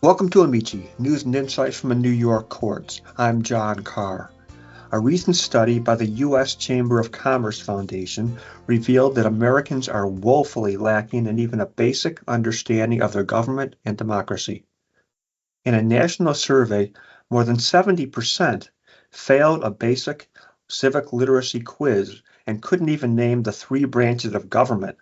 Welcome to Amici, News and Insights from the New York Courts. I'm John Carr. A recent study by the U.S. Chamber of Commerce Foundation revealed that Americans are woefully lacking in even a basic understanding of their government and democracy. In a national survey, more than 70% failed a basic civic literacy quiz and couldn't even name the three branches of government,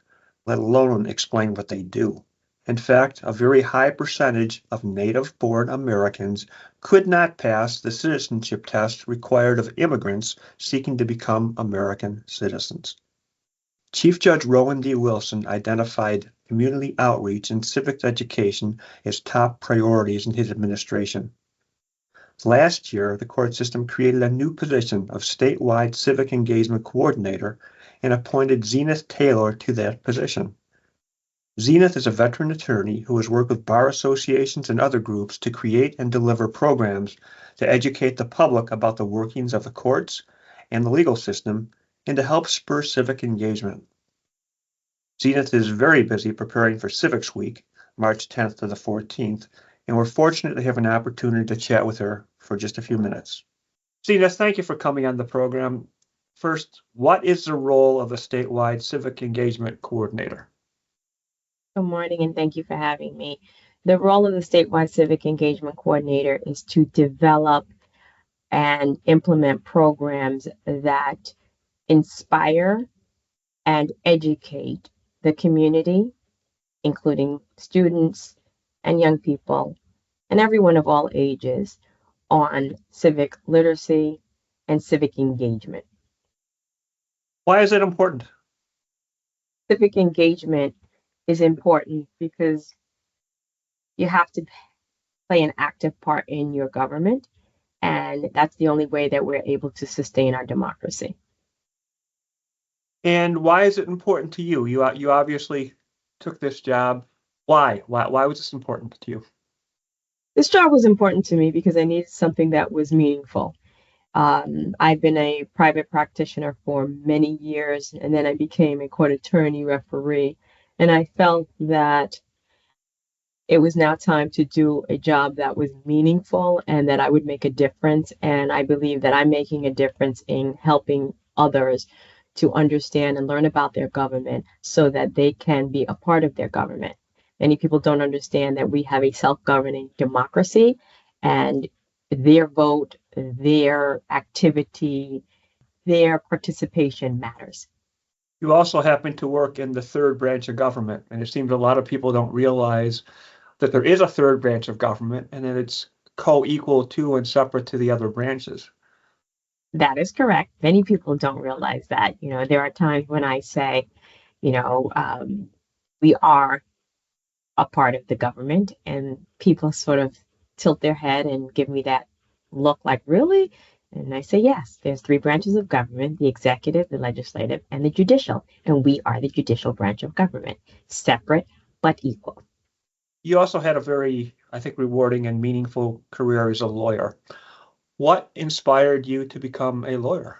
let alone explain what they do. In fact, a very high percentage of native-born Americans could not pass the citizenship test required of immigrants seeking to become American citizens. Chief Judge Rowan D. Wilson identified community outreach and civics education as top priorities in his administration. Last year, the court system created a new position of statewide Civic Engagement Coordinator and appointed Zenith Taylor to that position. Zenith is a veteran attorney who has worked with bar associations and other groups to create and deliver programs to educate the public about the workings of the courts and the legal system and to help spur civic engagement. Zenith is very busy preparing for Civics Week, March 10th to the 14th, and we're fortunate to have an opportunity to chat with her for just a few minutes. Zenith, thank you for coming on the program. First, what is the role of a statewide Civic Engagement Coordinator? Good morning, and thank you for having me. The role of the statewide civic engagement coordinator is to develop and implement programs that inspire and educate the community, including students and young people and everyone of all ages, on civic literacy and civic engagement. Why is it important? Civic engagement is important because you have to play an active part in your government, and that's the only way that we're able to sustain our democracy. And why is it important to you? You obviously took this job. Why? Why was this important to you? This job was important to me because I needed something that was meaningful. I've been a private practitioner for many years, and then I became a court attorney referee, and I felt that it was now time to do a job that was meaningful and that I would make a difference. And I believe that I'm making a difference in helping others to understand and learn about their government so that they can be a part of their government. Many people don't understand that we have a self-governing democracy, and their vote, their activity, their participation matters. You also happen to work in the third branch of government, and it seems a lot of people don't realize that there is a third branch of government and that it's co-equal to and separate to the other branches. That is correct. Many people don't realize that. There are times when I say, you know, um, we are a part of the government, and people sort of tilt their head and give me that look like, really? And I say, yes, there's three branches of government: the executive, the legislative, and the judicial. And we are the judicial branch of government, separate but equal. You also had a very, I think, rewarding and meaningful career as a lawyer. What inspired you to become a lawyer?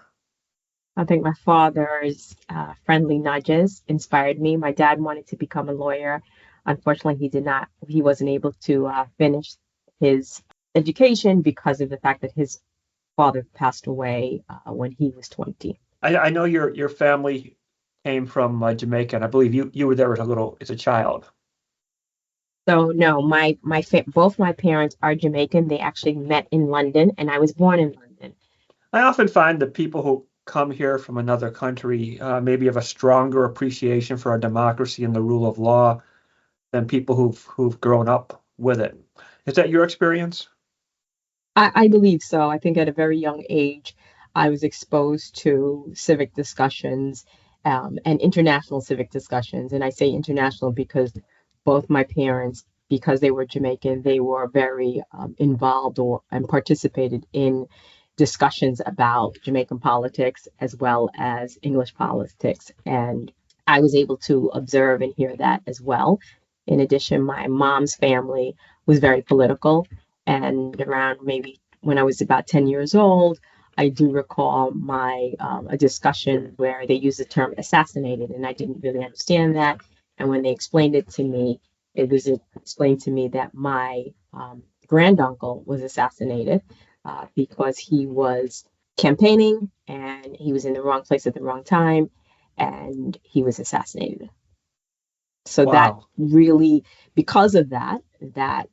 I think my father's friendly nudges inspired me. My dad wanted to become a lawyer. Unfortunately, he wasn't able to finish his education because of the fact that his father passed away when he was 20. I know your family came from Jamaica, and I believe you were there as a child. So no, both my parents are Jamaican. They actually met in London, and I was born in London. I often find that people who come here from another country maybe have a stronger appreciation for our democracy and the rule of law than people who've grown up with it. Is that your experience? I believe so. I think at a very young age, I was exposed to civic discussions and international civic discussions. And I say international because both my parents, because they were Jamaican, they were very involved and participated in discussions about Jamaican politics as well as English politics. And I was able to observe and hear that as well. In addition, my mom's family was very political. And around maybe when I was about 10 years old, I do recall a discussion where they used the term assassinated, and I didn't really understand that. And when they explained it to me, it was explained to me that my granduncle was assassinated because he was campaigning and he was in the wrong place at the wrong time and he was assassinated. So that Wow. really, because of that, that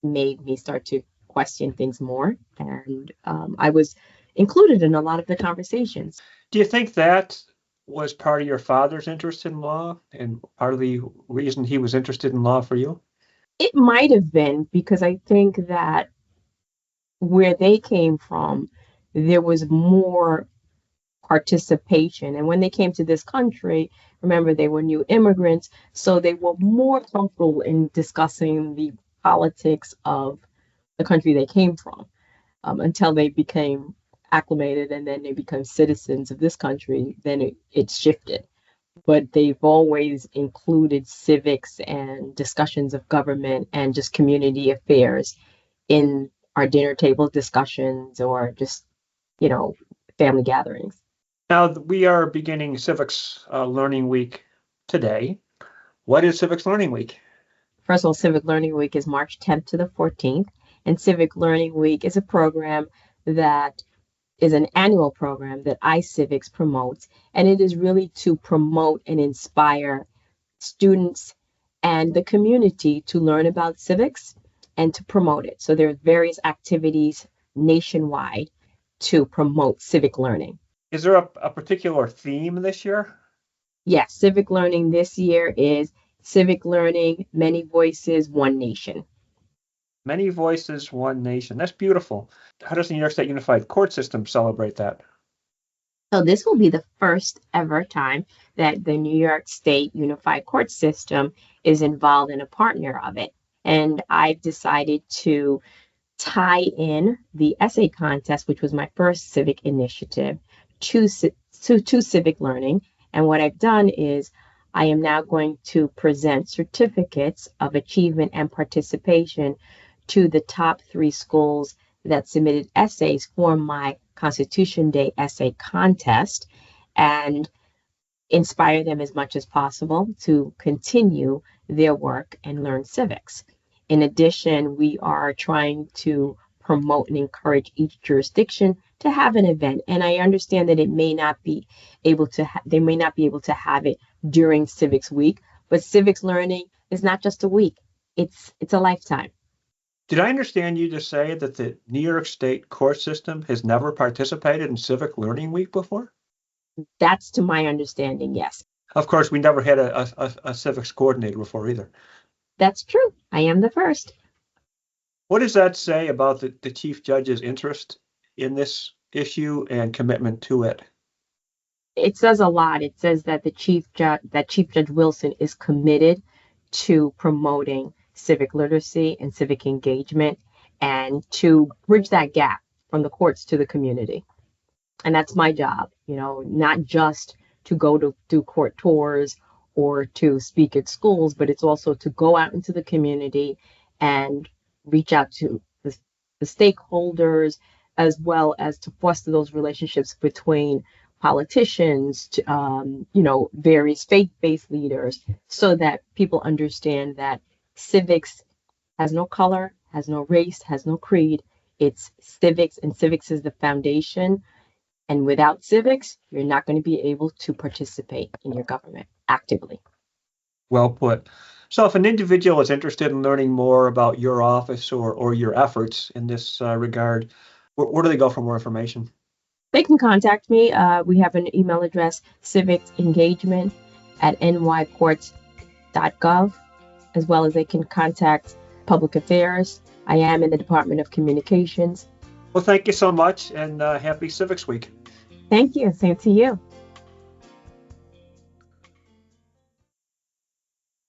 made me start to question things more. And I was included in a lot of the conversations. Do you think that was part of your father's interest in law and part of the reason he was interested in law for you? It might have been because I think that where they came from, there was more participation. And when they came to this country, remember, they were new immigrants, so they were more comfortable in discussing the politics of the country they came from until they became acclimated and then they become citizens of this country. Then it shifted. But they've always included civics and discussions of government and just community affairs in our dinner table discussions or just, you know, family gatherings. Now, we are beginning Civics Learning Week today. What is Civics Learning Week? First of all, Civic Learning Week is March 10th to the 14th, and Civic Learning Week is a program that is an annual program that iCivics promotes, and it is really to promote and inspire students and the community to learn about civics and to promote it. So there are various activities nationwide to promote civic learning. Is there a particular theme this year? Yes, civic learning this year is civic learning, many voices, one nation. Many voices, one nation. That's beautiful. How does the New York State Unified Court System celebrate that? So this will be the first ever time that the New York State Unified Court System is involved in a partner of it. And I've decided to tie in the essay contest, which was my first civic initiative, to civic learning. And what I've done is I am now going to present certificates of achievement and participation to the top 3 schools that submitted essays for my Constitution Day essay contest and inspire them as much as possible to continue their work and learn civics. In addition, we are trying to promote and encourage each jurisdiction to have an event. And I understand that it may not be able to, they may not be able to have it during Civics Week, but civics learning is not just a week. It's a lifetime. Did I understand you to say that the New York State court system has never participated in Civic Learning Week before? That's to my understanding, yes. Of course, we never had a civics coordinator before either. That's true. I am the first. What does that say about the Chief Judge's interest in this issue and commitment to it? It says a lot. It says that Chief Judge Wilson is committed to promoting civic literacy and civic engagement and to bridge that gap from the courts to the community. And that's my job, not just to go to do court tours or to speak at schools, but it's also to go out into the community and reach out to the stakeholders, as well as to foster those relationships between politicians, various faith-based leaders, so that people understand that civics has no color, has no race, has no creed. It's civics, and civics is the foundation. And without civics, you're not going to be able to participate in your government actively. Well put. So if an individual is interested in learning more about your office or your efforts in this regard, where do they go for more information? They can contact me. We have an email address, civicsengagement@nycourts.gov, as well as they can contact Public Affairs. I am in the Department of Communications. Well, thank you so much, and happy Civics Week. Thank you. Same to you.